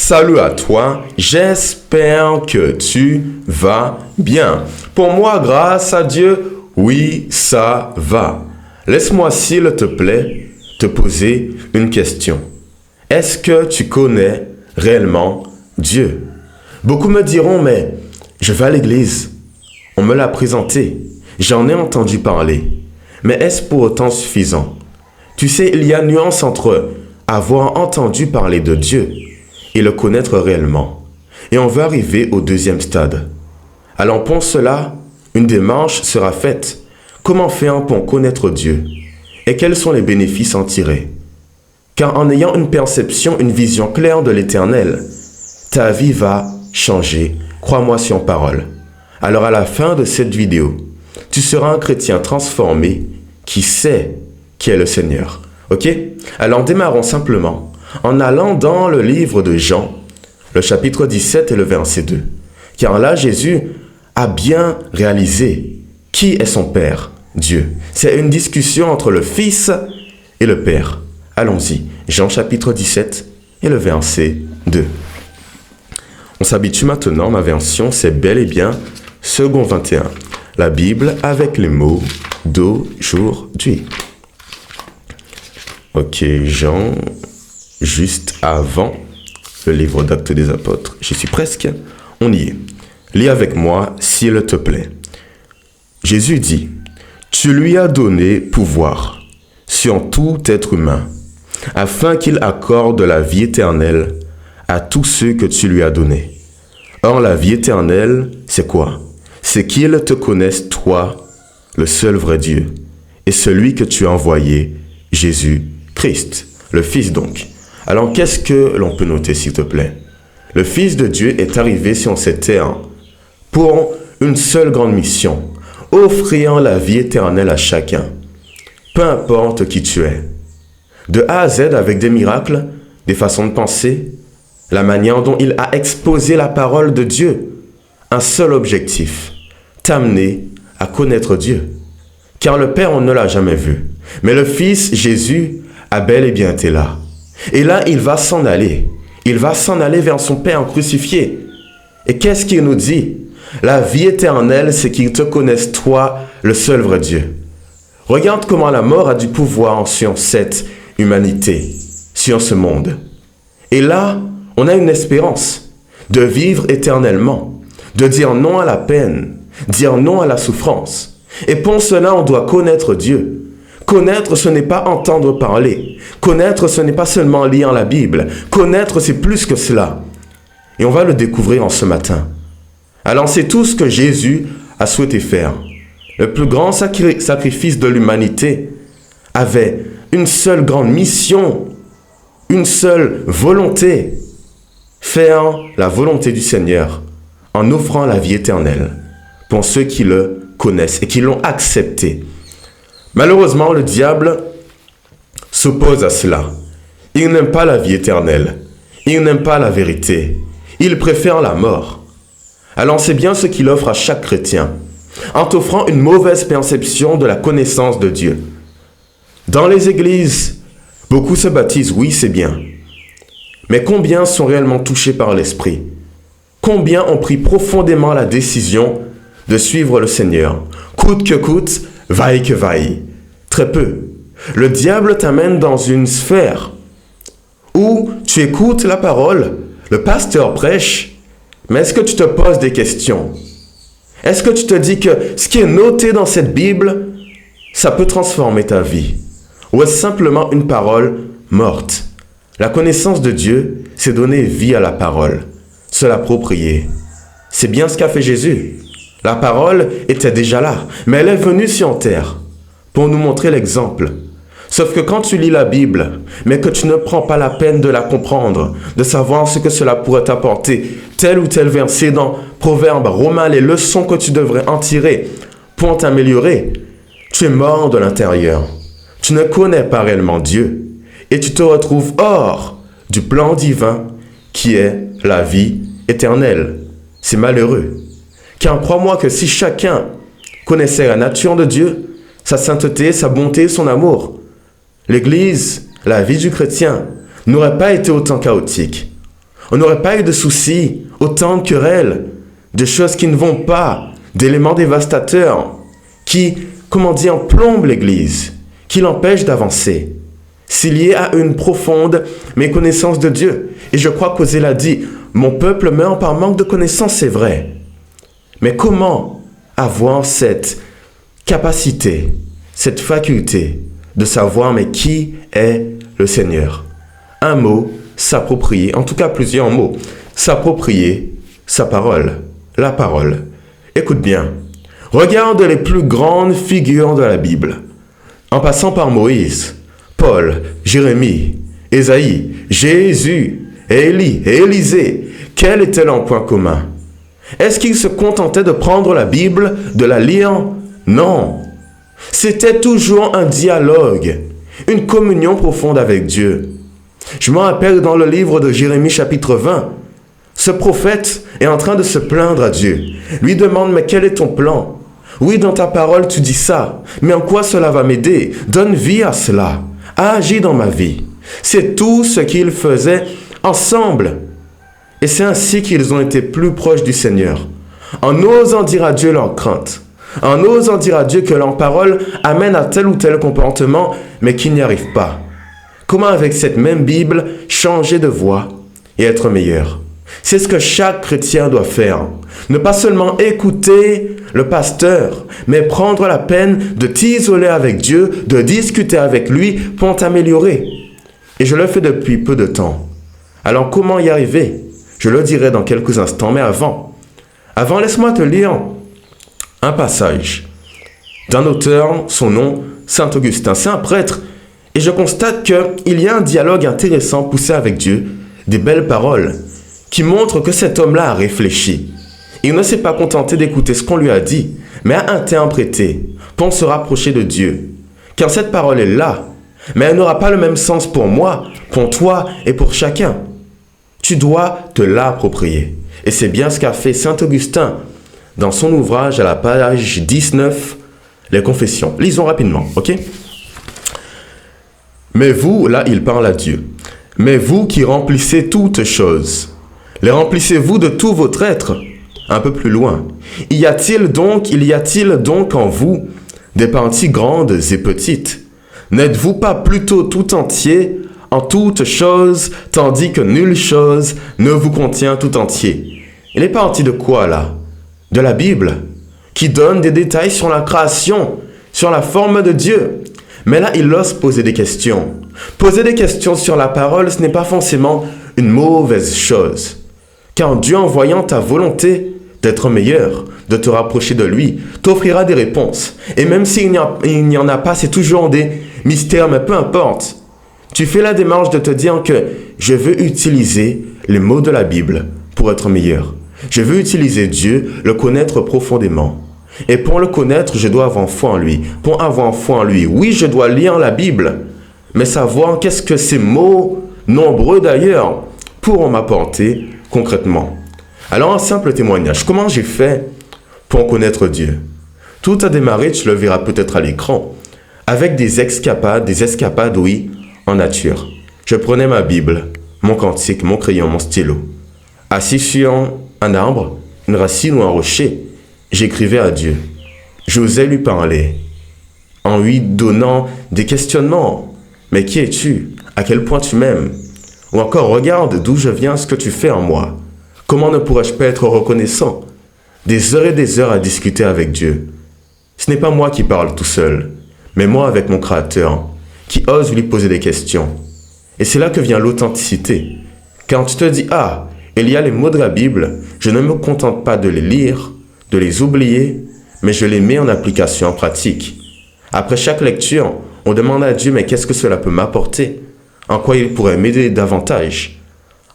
Salut à toi, j'espère que tu vas bien. Pour moi, grâce à Dieu, oui, ça va. Laisse-moi, s'il te plaît, te poser une question. Est-ce que tu connais réellement Dieu? Beaucoup me diront, mais je vais à l'église. On me l'a présenté. J'en ai entendu parler. Mais est-ce pour autant suffisant? Tu sais, il y a nuance entre avoir entendu parler de Dieu et le connaître réellement. Et on va arriver au deuxième stade. Alors pour cela, une démarche sera faite. Comment faire pour connaître Dieu? Et quels sont les bénéfices en tirer? Car en ayant une perception, une vision claire de l'éternel, ta vie va changer. Crois-moi sur parole. Alors à la fin de cette vidéo, tu seras un chrétien transformé qui sait qui est le Seigneur. Ok? Alors démarrons simplement en allant dans le livre de Jean, le chapitre 17 et le verset 2. Car là, Jésus a bien réalisé qui est son Père, Dieu. C'est une discussion entre le Fils et le Père. Allons-y, Jean chapitre 17 et le verset 2. On s'habitue maintenant, ma version, c'est bel et bien second 21. La Bible avec les mots d'aujourd'hui. Ok, Jean, juste avant le livre d'Actes des Apôtres. J'y suis presque, on y est. Lis avec moi, s'il te plaît. Jésus dit, « Tu lui as donné pouvoir sur tout être humain, afin qu'il accorde la vie éternelle à tous ceux que tu lui as donnés. Or, la vie éternelle, c'est quoi? C'est qu'ils te connaissent, toi, le seul vrai Dieu, et celui que tu as envoyé, Jésus-Christ, le Fils donc. » Alors, qu'est-ce que l'on peut noter, s'il te plaît? Le Fils de Dieu est arrivé sur cette terre pour une seule grande mission, offrir la vie éternelle à chacun, peu importe qui tu es. De A à Z, avec des miracles, des façons de penser, la manière dont il a exposé la parole de Dieu. Un seul objectif, t'amener à connaître Dieu. Car le Père, on ne l'a jamais vu. Mais le Fils, Jésus, a bel et bien été là. Et là, il va s'en aller. Il va s'en aller vers son Père crucifié. Et qu'est-ce qu'il nous dit? La vie éternelle, c'est qu'ils te connaissent, toi, le seul vrai Dieu. Regarde comment la mort a du pouvoir sur cette humanité, sur ce monde. Et là, on a une espérance de vivre éternellement, de dire non à la peine, dire non à la souffrance. Et pour cela, on doit connaître Dieu. Connaître, ce n'est pas entendre parler. Connaître, ce n'est pas seulement lire la Bible. Connaître, c'est plus que cela. Et on va le découvrir en ce matin. Alors, c'est tout ce que Jésus a souhaité faire. Le plus grand sacrifice de l'humanité avait une seule grande mission, une seule volonté. Faire la volonté du Seigneur en offrant la vie éternelle pour ceux qui le connaissent et qui l'ont accepté. Malheureusement, le diable s'oppose à cela. Il n'aime pas la vie éternelle. Il n'aime pas la vérité. Il préfère la mort. Alors c'est bien ce qu'il offre à chaque chrétien, en t'offrant une mauvaise perception de la connaissance de Dieu. Dans les églises, beaucoup se baptisent, oui, c'est bien. Mais combien sont réellement touchés par l'Esprit? Combien ont pris profondément la décision de suivre le Seigneur? Coûte que coûte, vaille que vaille. Très peu. Le diable t'amène dans une sphère où tu écoutes la parole, le pasteur prêche, mais est-ce que tu te poses des questions? Est-ce que tu te dis que ce qui est noté dans cette Bible, ça peut transformer ta vie? Ou est-ce simplement une parole morte? La connaissance de Dieu, c'est donner vie à la parole, se l'approprier. C'est bien ce qu'a fait Jésus. La parole était déjà là, mais elle est venue sur terre pour nous montrer l'exemple. Sauf que quand tu lis la Bible, mais que tu ne prends pas la peine de la comprendre, de savoir ce que cela pourrait t'apporter, tel ou tel verset dans Proverbes, Romains, les leçons que tu devrais en tirer pour t'améliorer, tu es mort de l'intérieur. Tu ne connais pas réellement Dieu et tu te retrouves hors du plan divin qui est la vie éternelle. C'est malheureux. Car crois-moi que si chacun connaissait la nature de Dieu, sa sainteté, sa bonté, son amour, l'Église, la vie du chrétien, n'aurait pas été autant chaotique. On n'aurait pas eu de soucis, autant de querelles, de choses qui ne vont pas, d'éléments dévastateurs qui, plombent l'Église, qui l'empêchent d'avancer. C'est lié à une profonde méconnaissance de Dieu. Et je crois qu'Osée l'a dit, mon peuple meurt par manque de connaissance, c'est vrai. Mais comment avoir cette capacité, cette faculté de savoir mais qui est le Seigneur? Un mot, s'approprier, en tout cas plusieurs mots, s'approprier sa parole, la parole. Écoute bien, regarde les plus grandes figures de la Bible, en passant par Moïse, Paul, Jérémie, Ésaïe, Jésus, Élie et Élisée. Quel était leur point commun? Est-ce qu'ils se contentaient de prendre la Bible, de la lire? Non. C'était toujours un dialogue, une communion profonde avec Dieu. Je me rappelle dans le livre de Jérémie chapitre 20, ce prophète est en train de se plaindre à Dieu. Lui demande, mais quel est ton plan? Oui, dans ta parole, tu dis ça, mais en quoi cela va m'aider? Donne vie à cela, agis dans ma vie. C'est tout ce qu'ils faisaient ensemble. Et c'est ainsi qu'ils ont été plus proches du Seigneur, en osant dire à Dieu leur crainte, en osant dire à Dieu que leur parole amène à tel ou tel comportement, mais qu'ils n'y arrivent pas. Comment avec cette même Bible changer de voie et être meilleur? C'est ce que chaque chrétien doit faire. Ne pas seulement écouter le pasteur, mais prendre la peine de t'isoler avec Dieu, de discuter avec lui pour t'améliorer. Et je le fais depuis peu de temps. Alors comment y arriver? Je le dirai dans quelques instants, mais avant, laisse-moi te lire un passage d'un auteur, son nom, Saint Augustin. C'est un prêtre. Et je constate qu'il y a un dialogue intéressant poussé avec Dieu, des belles paroles, qui montrent que cet homme-là a réfléchi. Il ne s'est pas contenté d'écouter ce qu'on lui a dit, mais a interprété pour se rapprocher de Dieu. Car cette parole est là, mais elle n'aura pas le même sens pour moi, pour toi et pour chacun. Tu dois te l'approprier. Et c'est bien ce qu'a fait Saint Augustin dans son ouvrage à la page 19, les Confessions. Lisons rapidement, ok? Mais vous, là il parle à Dieu, mais vous qui remplissez toutes choses, les remplissez-vous de tout votre être? Un peu plus loin. Y a-t-il donc en vous des parties grandes et petites? N'êtes-vous pas plutôt tout entier en toutes choses, tandis que nulle chose ne vous contient tout entier? Il est parti de quoi là? De la Bible, qui donne des détails sur la création, sur la forme de Dieu. Mais là, il ose poser des questions. Poser des questions sur la parole, ce n'est pas forcément une mauvaise chose. Car Dieu, en voyant ta volonté d'être meilleur, de te rapprocher de lui, t'offrira des réponses. Et même s'il n'y en a pas, c'est toujours des mystères, mais peu importe. Tu fais la démarche de te dire que je veux utiliser les mots de la Bible pour être meilleur. Je veux utiliser Dieu, le connaître profondément. Et pour le connaître, je dois avoir foi en lui. Pour avoir foi en lui, oui, je dois lire la Bible, mais savoir qu'est-ce que ces mots, nombreux d'ailleurs, pourront m'apporter concrètement. Alors, un simple témoignage. Comment j'ai fait pour connaître Dieu? Tout a démarré, tu le verras peut-être à l'écran, avec des escapades, oui, en nature. Je prenais ma Bible, mon cantique, mon crayon, mon stylo. Assis sur un arbre, une racine ou un rocher, j'écrivais à Dieu. J'osais lui parler, en lui donnant des questionnements. Mais qui es-tu? À quel point tu m'aimes? Ou encore, regarde d'où je viens, ce que tu fais en moi. Comment ne pourrais-je pas être reconnaissant? Des heures et des heures à discuter avec Dieu. Ce n'est pas moi qui parle tout seul, mais moi avec mon Créateur, qui ose lui poser des questions. Et c'est là que vient l'authenticité. Quand tu te dis, ah, il y a les mots de la Bible, je ne me contente pas de les lire, de les oublier, mais je les mets en application, en pratique. Après chaque lecture, on demande à Dieu, mais qu'est-ce que cela peut m'apporter? En quoi il pourrait m'aider davantage?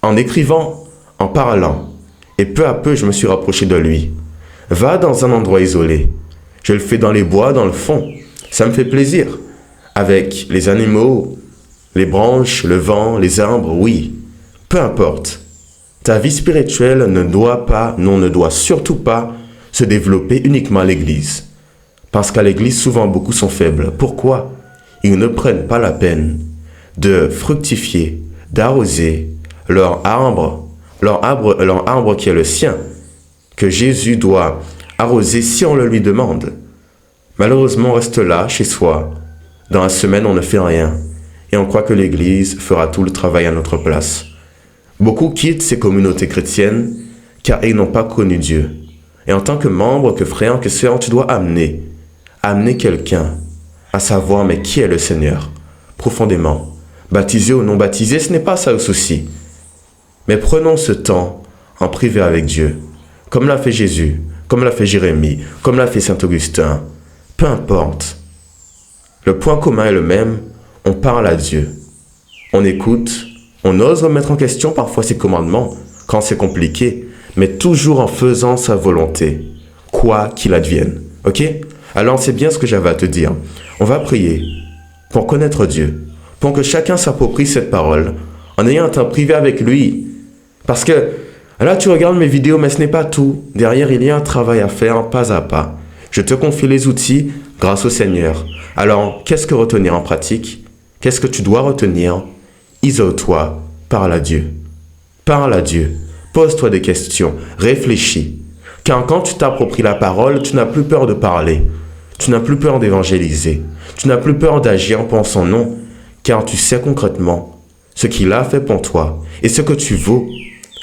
En écrivant, en parlant, et peu à peu, je me suis rapproché de lui. Va dans un endroit isolé. Je le fais dans les bois, dans le fond. Ça me fait plaisir. Avec les animaux, les branches, le vent, les arbres, oui. Peu importe. Ta vie spirituelle ne doit surtout pas se développer uniquement à l'église. Parce qu'à l'église, souvent, beaucoup sont faibles. Pourquoi? Ils ne prennent pas la peine de fructifier, d'arroser leur arbre leur arbre qui est le sien, que Jésus doit arroser si on le lui demande. Malheureusement, on reste là, chez soi. Dans la semaine, on ne fait rien. Et on croit que l'Église fera tout le travail à notre place. Beaucoup quittent ces communautés chrétiennes car ils n'ont pas connu Dieu. Et en tant que membre, que frère, que sœur, tu dois amener quelqu'un à savoir mais qui est le Seigneur, profondément. Baptisé ou non baptisé, ce n'est pas ça le souci. Mais prenons ce temps en privé avec Dieu, comme l'a fait Jésus, comme l'a fait Jérémie, comme l'a fait Saint Augustin. Peu importe. Le point commun est le même, on parle à Dieu. On écoute, on ose remettre en question parfois ses commandements, quand c'est compliqué, mais toujours en faisant sa volonté, quoi qu'il advienne. Ok? Alors c'est bien ce que j'avais à te dire. On va prier pour connaître Dieu, pour que chacun s'approprie cette parole, en ayant un temps privé avec lui. Parce que là tu regardes mes vidéos, mais ce n'est pas tout. Derrière, il y a un travail à faire, pas à pas. Je te confie les outils grâce au Seigneur. Alors, qu'est-ce que retenir en pratique? Qu'est-ce que tu dois retenir? Isole-toi, parle à Dieu. Parle à Dieu. Pose-toi des questions, réfléchis. Car quand tu t'appropries la parole, tu n'as plus peur de parler. Tu n'as plus peur d'évangéliser. Tu n'as plus peur d'agir pour son nom. Car tu sais concrètement ce qu'il a fait pour toi et ce que tu vaux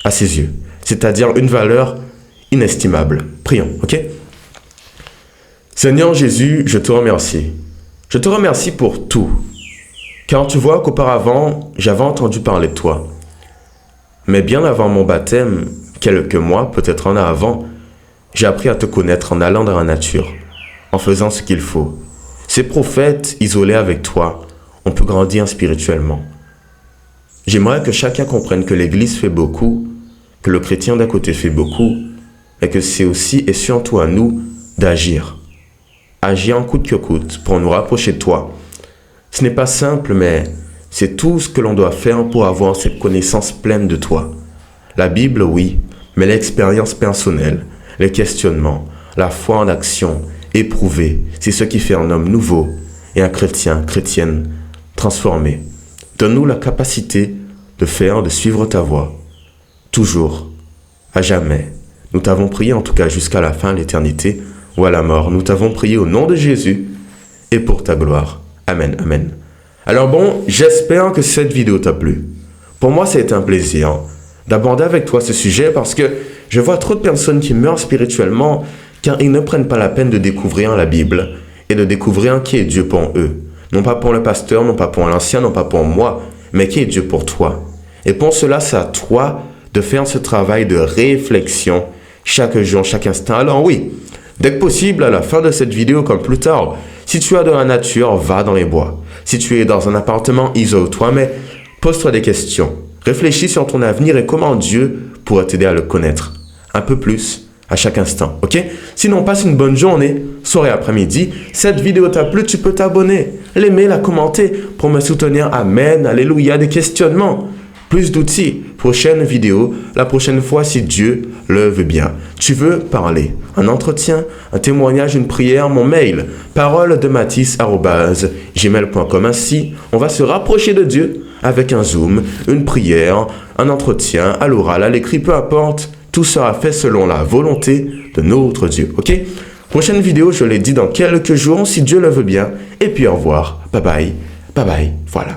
à ses yeux. C'est-à-dire une valeur inestimable. Prions, ok? Seigneur Jésus, je te remercie. Je te remercie pour tout. Car tu vois qu'auparavant, j'avais entendu parler de toi. Mais bien avant mon baptême, quelques mois, peut-être un an avant, j'ai appris à te connaître en allant dans la nature, en faisant ce qu'il faut. Ces prophètes, isolés avec toi, on peut grandir spirituellement. J'aimerais que chacun comprenne que l'Église fait beaucoup, que le chrétien d'à côté fait beaucoup, mais que c'est aussi et surtout à nous d'agir. Agir en coûte que coûte pour nous rapprocher de toi. Ce n'est pas simple, mais c'est tout ce que l'on doit faire pour avoir cette connaissance pleine de toi. La Bible, oui, mais l'expérience personnelle, les questionnements, la foi en action, éprouvée, c'est ce qui fait un homme nouveau et un chrétien, chrétienne, transformé. Donne-nous la capacité de faire, de suivre ta voie. Toujours, à jamais. Nous t'avons prié en tout cas jusqu'à la fin, l'éternité ou à la mort. Nous t'avons prié au nom de Jésus et pour ta gloire. Amen, amen. Alors bon, j'espère que cette vidéo t'a plu. Pour moi, ça a été un plaisir d'aborder avec toi ce sujet parce que je vois trop de personnes qui meurent spirituellement car ils ne prennent pas la peine de découvrir la Bible et de découvrir qui est Dieu pour eux. Non pas pour le pasteur, non pas pour l'ancien, non pas pour moi, mais qui est Dieu pour toi. Et pour cela, c'est à toi de faire ce travail de réflexion chaque jour, chaque instant. Alors oui, dès que possible, à la fin de cette vidéo comme plus tard, si tu as de la nature, va dans les bois. Si tu es dans un appartement, isole-toi, mais pose-toi des questions. Réfléchis sur ton avenir et comment Dieu pourra t'aider à le connaître un peu plus à chaque instant, ok? Sinon, passe une bonne journée, soirée, après-midi. Cette vidéo t'a plu, tu peux t'abonner, l'aimer, la commenter pour me soutenir. Amen, alléluia, des questionnements. Plus d'outils. Prochaine vidéo, la prochaine fois si Dieu le veut bien. Tu veux parler? Un entretien, un témoignage, une prière, mon mail, paroledematisse@gmail.com. Ainsi, on va se rapprocher de Dieu avec un Zoom, une prière, un entretien, à l'oral, à l'écrit, peu importe. Tout sera fait selon la volonté de notre Dieu. Ok? Prochaine vidéo, je l'ai dit dans quelques jours, si Dieu le veut bien. Et puis au revoir. Bye bye. Bye bye. Voilà.